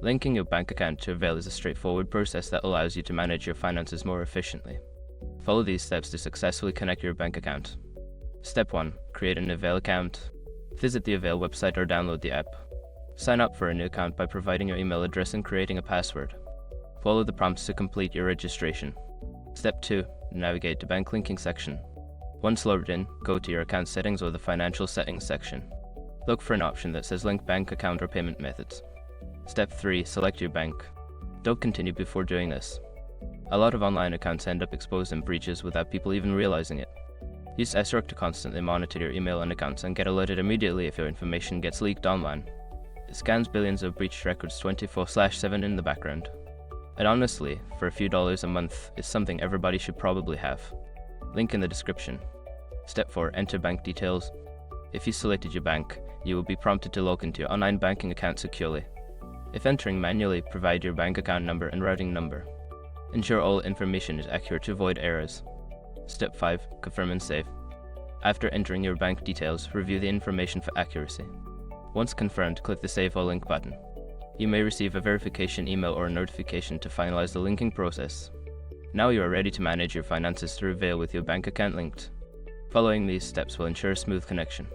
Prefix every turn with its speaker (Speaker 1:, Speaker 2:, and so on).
Speaker 1: Linking your bank account to Avail is a straightforward process that allows you to manage your finances more efficiently. Follow these steps to successfully connect your bank account. Step 1. Create an Avail account. Visit the Avail website or download the app. Sign up for a new account by providing your email address and creating a password. Follow the prompts to complete your registration. Step 2. Navigate to Bank Linking section. Once logged in, go to your account settings or the Financial Settings section. Look for an option that says Link Bank Account or Payment Methods. Step 3. Select your bank. Don't continue before doing this. A lot of online accounts end up exposed in breaches without people even realizing it. Use SROC to constantly monitor your email and accounts and get alerted immediately if your information gets leaked online. It scans billions of breached records 24/7 in the background. And honestly, for a few dollars a month, it's something everybody should probably have. Link in the description. Step 4. Enter bank details. If you selected your bank, you will be prompted to log into your online banking account securely. If entering manually, provide your bank account number and routing number. Ensure all information is accurate to avoid errors. Step 5. Confirm and save. After entering your bank details, review the information for accuracy. Once confirmed, click the Save or Link button. You may receive a verification email or a notification to finalize the linking process. Now you are ready to manage your finances through Avail with your bank account linked. Following these steps will ensure a smooth connection.